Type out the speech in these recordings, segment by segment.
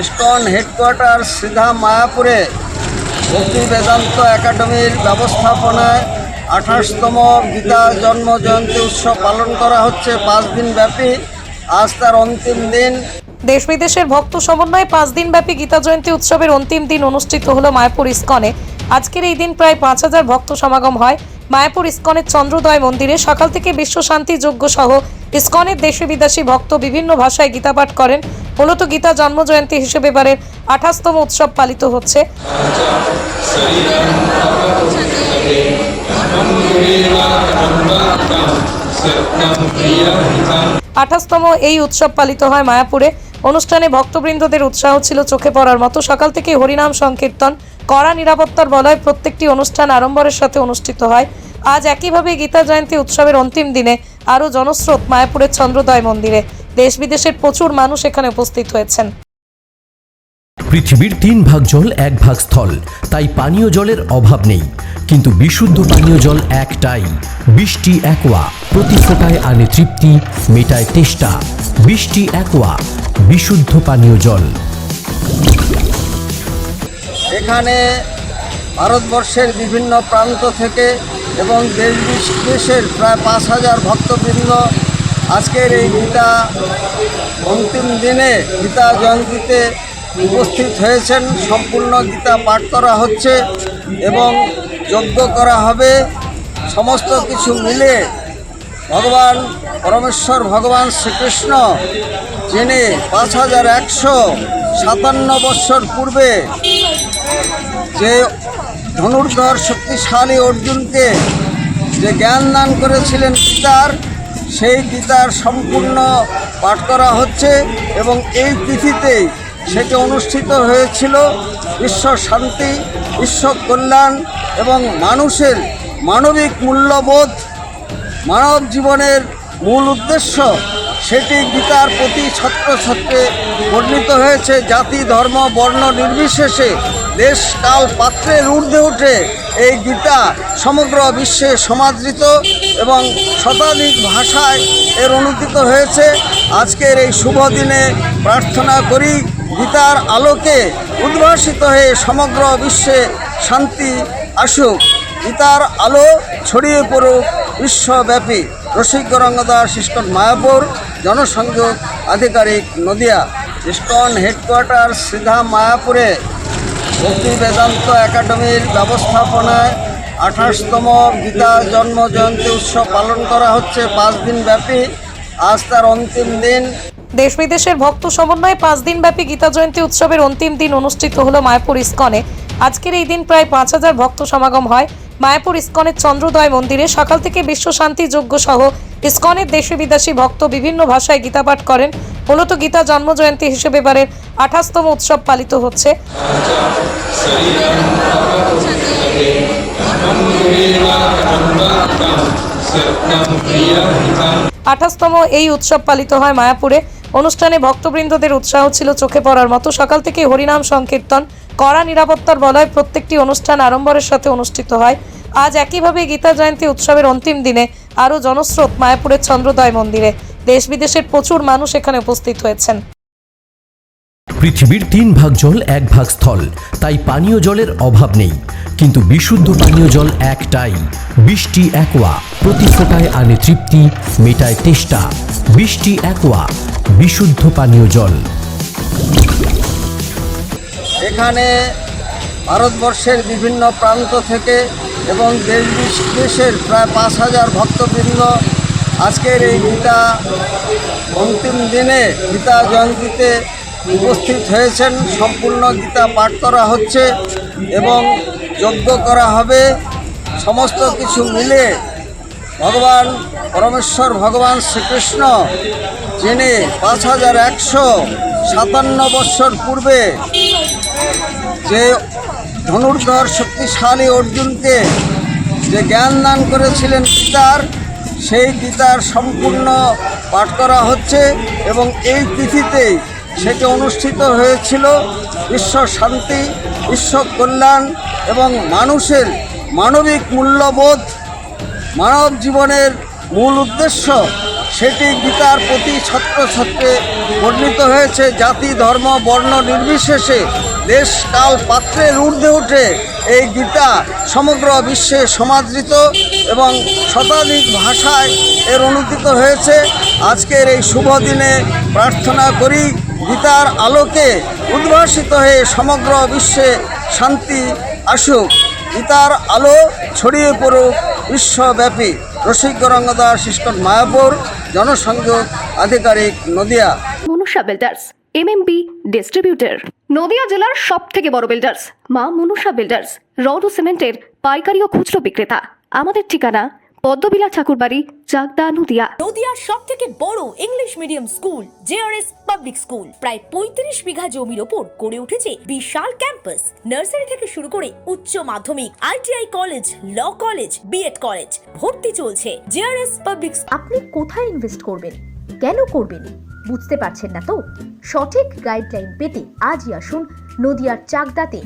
ISKCON headquarter সিধা মায়াপুরে ভক্তি বেদান্ত একাডেমির ব্যবস্থাপনায় 28তম গীতা জন্ম জয়ন্তী উৎসব পালন করা হচ্ছে 5 দিন ব্যাপী। আজ তার অন্তিম দিন। দেশ বিদেশের ভক্ত সমন্বয়ে 5 দিন ব্যাপী গীতা জয়ন্তী উৎসবের অন্তিম দিন অনুষ্ঠিত হলো মায়াপুর ইসকনে। আজকের এই দিন প্রায় 5000 ভক্ত সমাগম হয় মায়াপুর ইসকনের চন্দ্রোদয় মন্দিরে। সকাল থেকে বিশ্ব শান্তি যজ্ঞ সহ ইসকনের দেশি বিদেশি ভক্ত বিভিন্ন ভাষায় গীতা পাঠ করেন। মূলত গীতা জন্ম জয়ন্তী হিসেবে এবারের 28তম উৎসব পালিত হচ্ছে। 28তম এই উৎসব পালিত হয় মায়াপুরে। অনুষ্ঠানে ভক্তবৃন্দদের উৎসাহ ছিল চোখে পড়ার মতো। সকাল থেকে হরিনাম সংকীর্তন, কড়া নিরাপত্তার বলয়ে প্রত্যেকটি অনুষ্ঠান আড়ম্বরের সাথে অনুষ্ঠিত হয়। আজ একইভাবে গীতা জয়ন্তী উৎসবের অন্তিম দিনে আরও জনস্রোত মায়াপুরের চন্দ্রোদয় মন্দিরে। দেশ বিদেশের প্রচুর মানুষ এখানে উপস্থিত হয়েছেন। পৃথিবীর 3 ভাগ জল 1 ভাগ স্থল, তাই পানীয় জলের অভাব নেই। কিন্তু বিশুদ্ধ পানীয় জল একটাই, বৃষ্টি অ্যাকোয়া। প্রতি ফোঁটায় আনে তৃপ্তি, মেটায় তেষ্টা। বৃষ্টি অ্যাকোয়া, বিশুদ্ধ পানীয় জল। এখানে ভারতবর্ষের বিভিন্ন প্রান্ত থেকে এবং দেশ বিদেশের প্রায় 5000 ভক্তবৃন্দ আজকের এই গীতা অন্তিম দিনে গীতা জয়ন্তীতে উপস্থিত হয়েছেন। সম্পূর্ণ গীতা পাঠ করা হচ্ছে এবং যজ্ঞ করা হবে। সমস্ত কিছু মিলে ভগবান পরমেশ্বর ভগবান শ্রীকৃষ্ণ, যিনি 5157 বৎসর পূর্বে যে ধনুর্ধর শক্তিশালী অর্জুনকে যে জ্ঞান দান করেছিলেন গীতার, সেই গীতার সম্পূর্ণ পাঠ করা হচ্ছে এবং এই তিথিতেই সেটি অনুষ্ঠিত হয়েছিল। বিশ্ব শান্তি, বিশ্ব কল্যাণ এবং মানুষের মানবিক মূল্যবোধ, মানব জীবনের মূল উদ্দেশ্য, সেটি গীতার প্রতি ছত্রছত্রে বর্ণিত হয়েছে। জাতি, ধর্ম, বর্ণ নির্বিশেষে, দেশ, কাল, পাত্রের ঊর্ধ্বে উঠে এই গীতা সমগ্র বিশ্বে সমাদৃত এবং শতাধিক ভাষায় এর অনুদিত হয়েছে। আজকের এই শুভ দিনে প্রার্থনা করি গীতার আলোকে উদ্ভাসিত হয়ে সমগ্র বিশ্বে শান্তি আসুক, গীতার আলো ছড়িয়ে পড়ুক বিশ্বব্যাপী। রসিক গৌরাঙ্গ দাস, ইসকন মায়াপুর, জনসংযোগ আধিকারিক, নদিয়া। ইসকন হেডকোয়ার্টার সিধা মায়াপুরে ভক্তি বেদান্ত একাডেমির ব্যবস্থাপনায় 28তম গীতা জন্ম জয়ন্তী উৎসব পালন করা হচ্ছে 5 দিন ব্যাপী। আজ তার অন্তিম দিন। দেশ বিদেশের ভক্ত সমন্বয়ে 5 দিন ব্যাপী গীতা জয়ন্তী উৎসবের অন্তিম দিন অনুষ্ঠিত হলো মায়াপুর ইসকনে। আজকের এই দিন প্রায় 5000 ভক্ত সমাগম হয় মায়াপুর ইসকনের চন্দ্রোদয় মন্দিরে। সকাল থেকে বিশ্ব শান্তি যজ্ঞ সহ ইসকনের দেশি বিদেশি ভক্ত বিভিন্ন ভাষায় গীতা পাঠ করেন। মূলত গীতা জন্ম জয়ন্তী হিসেবে এবারের 28তম উৎসব পালিত হচ্ছে। 28তম এই উৎসব পালিত হয় মায়াপুরে। অনুষ্ঠানে ভক্তবৃন্দদের উৎসাহ ছিল চোখে পড়ার মতো। সকাল থেকে হরিনাম সংকীর্তন, কড়া নিরাপত্তার বলয়ে প্রত্যেকটি অনুষ্ঠান আড়ম্বরের সাথে অনুষ্ঠিত হয়। আজ একইভাবে গীতা জয়ন্তী উৎসবের অন্তিম দিনে আরও জনস্রোত মায়াপুরের চন্দ্রোদয় মন্দিরে। দেশ বিদেশের প্রচুর মানুষ এখানে উপস্থিত হয়েছেন। পৃথিবীর 3 ভাগ জল 1 ভাগ স্থল, তাই পানীয় জলের অভাব নেই। কিন্তু বিশুদ্ধ পানীয় জল একটাই, বৃষ্টি অ্যাকোয়া। প্রতি ফোঁটায় আনে তৃপ্তি, মেটায় তেষ্টা। বৃষ্টি অ্যাকোয়া, বিশুদ্ধ পানীয় জল। এখানে ভারতবর্ষের বিভিন্ন প্রান্ত থেকে এবং দেশ বিদেশের প্রায় 5000 ভক্তবৃন্দ আজকের এই গীতা অন্তিম দিনে গীতা জয়ন্তীতে উপস্থিত হয়েছেন। সম্পূর্ণ গীতা পাঠ করা হচ্ছে এবং যজ্ঞ করা হবে। সমস্ত কিছু মিলে ভগবান পরমেশ্বর ভগবান শ্রীকৃষ্ণ, যিনি 5157 বৎসর পূর্বে যে ধনুর্ধর শক্তিশালী অর্জুনকে যে জ্ঞান দান করেছিলেন গীতার, সেই গীতার সম্পূর্ণ পাঠ করা হচ্ছে এবং এই তিথিতেই সেটি অনুষ্ঠিত হয়েছিল। বিশ্ব শান্তি, বিশ্ব কল্যাণ এবং মানুষের মানবিক মূল্যবোধ, মানব জীবনের মূল উদ্দেশ্য, সেটি গীতার প্রতি ছাত্রছাত্রে বর্ণিত হয়েছে। জাতি ধর্ম বর্ণ নির্বিশেষে দেশ কাল পাত্রের ঊর্ধ্বে উঠে এই গীতা সমগ্র বিশ্বে সমাদৃত এবং শতাধিক ভাষায় এর অনুদিত হয়েছে। আজকের এই শুভ দিনে প্রার্থনা করি গীতার আলোকে উদ্ভাসিত হয়ে সমগ্র বিশ্বে শান্তি আসুক, গীতার আলো ছড়িয়ে পড়ুক বিশ্বব্যাপী। রসিক গৌরাঙ্গদাস ইস্কন মায়াপুর, জনসংযোগ আধিকারিক, Nadia. Manusha builders MMB distributor, Nadia জেলার সব থেকে বড় বিল্ডার্স মা মনুষা বিল্ডার্স, রড ও সিমেন্টের পাইকারি ও খুচরো বিক্রেতা। আমাদের ঠিকানা পদ্মবিলা ঠাকুরবাড়ি, চাকদা, নদিয়া। নদিয়ার সব থেকে বড় English medium school JRS public school প্রায় 35 বিঘা জমির ওপর গড়ে উঠেছে বিশাল ক্যাম্পাস। নার্সারি থেকে শুরু করে উচ্চ মাধ্যমিক, ITI college, law college, BEd college ভর্তি চলছে। JRS public. আপনি কোথায় ইনভেস্ট করবেন, কেন করবেন বুঝতে পারছেন না তো? সঠিক গাইডলাইন পেতে আজই আসুন নদিয়ার চাকদাতে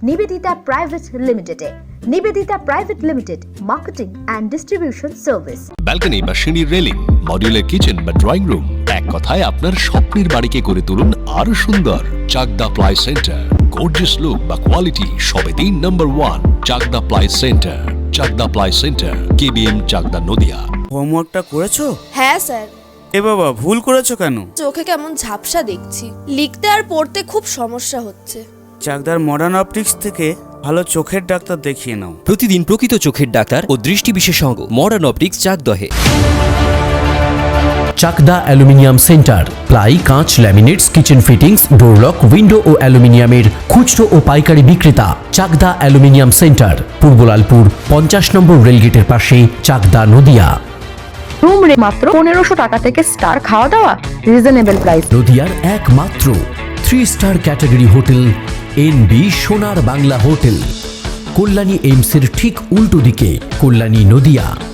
নিবেদিতা প্রাইভেট লিমিটেডে। Nibedita private limited, marketing and distribution service. Balcony বা সিঁড়ির রেলিং, মডিউলার কিচেন বা ড্রয়িং রুম, এক কথায় আপনার স্বপ্নের বাড়িকে করে তুলুন আরো সুন্দর। Chakdah ply centre, gorgeous look বা কোয়ালিটি সবে 3 number 1 Chakdah ply centre. Chakdah ply centre, KBM, Chakdah, Nadia. হোমওয়ার্কটা করেছো? হ্যাঁ স্যার। এ বাবা, ভুল করেছো কেন? চোখে কেমন ঝাপসা দেখছি, লিখতে আর পড়তে খুব সমস্যা হচ্ছে। চাকদার মডার্ন অপটিক্স থেকে ভালো চোখের ডাক্তার দেখিয়ে নাও। প্রতিদিন প্রকৃত চোখের ডাক্তার ও দৃষ্টি বিশেষজ্ঞ মডার্ন অপটিক্স, চাকদহে। চাকদা অ্যালুমিনিয়াম সেন্টার, প্লাই, কাঁচ, laminates, kitchen fittings, door lock, window ও অ্যালুমিনিয়ামের খুচরো ও পাইকারি বিক্রেতা। Chakdah aluminium centre, Purbalalpur 50 number রেলগেটের পাশে, চাকদা, নদিয়া। রুম রে মাত্র 1500 টাকা থেকে স্টার, খাওয়া দাওয়া রিজনেবল প্রাইস। নদিয়ার একমাত্র 3 স্টার ক্যাটাগরি হোটেল এনবি সোনার বাংলা হোটেল, কল্যাণী এইমসের ঠিক উল্টো দিকে, কল্যাণী, নদিয়া।